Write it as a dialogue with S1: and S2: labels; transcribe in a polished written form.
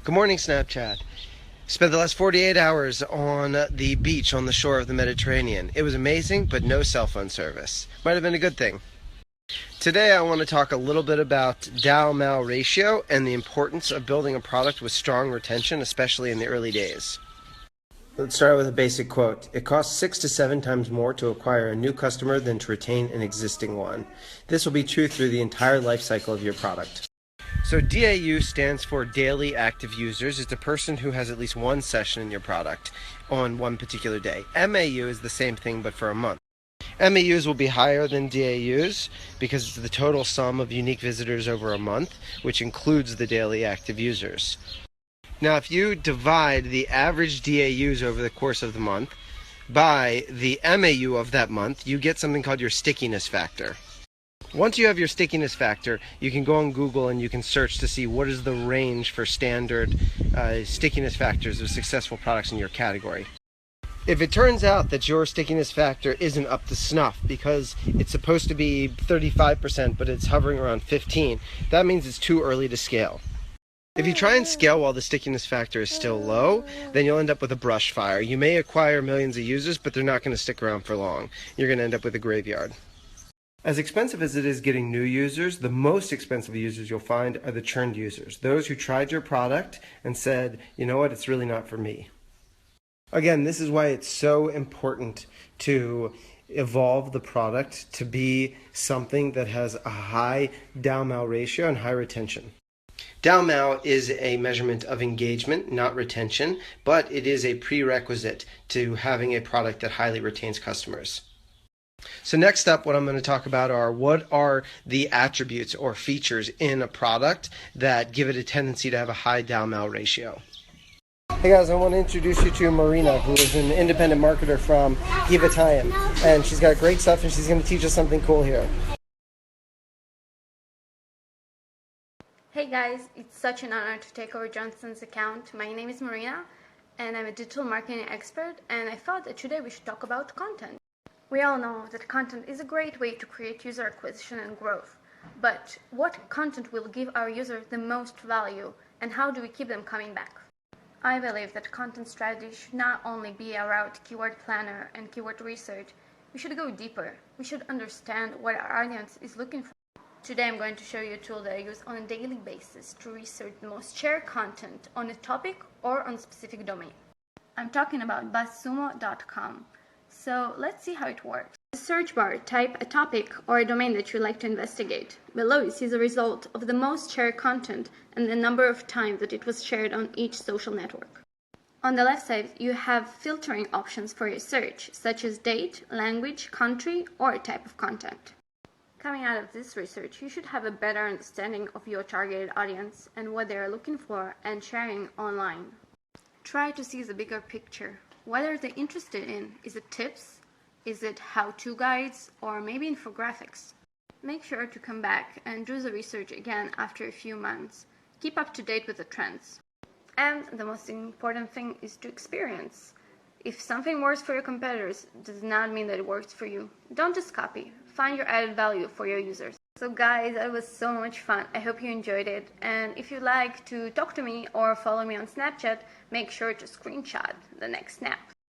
S1: Good morning, Snapchat. Spent the last 48 hours on the beach on the shore of the Mediterranean. It was amazing, but no cell phone service. Might have been a good thing. Today I want to talk a little bit about Dow-Mal ratio and the importance of building a product with strong retention, especially in the early days. Let's start with a basic quote. It costs 6 to 7 times more to acquire a new customer than to retain an existing one. This will be true through the entire life cycle of your product. So DAU stands for daily active users. It's a person who has at least one session in your product on one particular day. MAU is the same thing but for a month. MAUs will be higher than DAUs because it's the total sum of unique visitors over a month, which includes the daily active users. Now, if you divide the average DAUs over the course of the month by the MAU of that month, you get something called your stickiness factor. Once you have your stickiness factor, you can go on Google and you can search to see what is the range for standard stickiness factors of successful products in your category. If it turns out that your stickiness factor isn't up to snuff because it's supposed to be 35% but it's hovering around 15%, that means it's too early to scale. If you try and scale while the stickiness factor is still low, then you'll end up with a brush fire. You may acquire millions of users, but they're not going to stick around for long. You're going to end up with a graveyard. As expensive as it is getting new users, the most expensive users you'll find are the churned users. Those who tried your product and said, you know what, it's really not for me. Again, this is why it's so important to evolve the product to be something that has a high Dow-Mal ratio and high retention. Dow-Mal is a measurement of engagement, not retention, but it is a prerequisite to having a product that highly retains customers. So next up, what I'm going to talk about are what are the attributes or features in a product that give it a tendency to have a high Dow-Mal ratio. Hey guys, I want to introduce you to Marina, who is an independent marketer from Givatayim, and she's got great stuff and she's going to teach us something cool here.
S2: Hey guys, it's such an honor to take over Johnson's account. My name is Marina and I'm a digital marketing expert, and I thought that today we should talk about content. We all know that content is a great way to create user acquisition and growth, but what content will give our users the most value, and how do we keep them coming back? I believe that content strategy should not only be about keyword planner and keyword research. We should go deeper. We should understand what our audience is looking for. Today I'm going to show you a tool that I use on a daily basis to research the most shared content on a topic or on a specific domain. I'm talking about BuzzSumo.com. So let's see how it works. In the search bar, type a topic or a domain that you'd like to investigate. Below you see the result of the most shared content and the number of times that it was shared on each social network. On the left side, you have filtering options for your search, such as date, language, country, or type of content. Coming out of this research, you should have a better understanding of your targeted audience and what they are looking for and sharing online. Try to see the bigger picture. What are they interested in? Is it tips? Is it how-to guides? Or maybe infographics? Make sure to come back and do the research again after a few months. Keep up to date with the trends. And the most important thing is to experience. If something works for your competitors, it does not mean that it works for you. Don't just copy. Find your added value for your users. So guys, that was so much fun. I hope you enjoyed it. And if you'd like to talk to me or follow me on Snapchat, make sure to screenshot the next snap.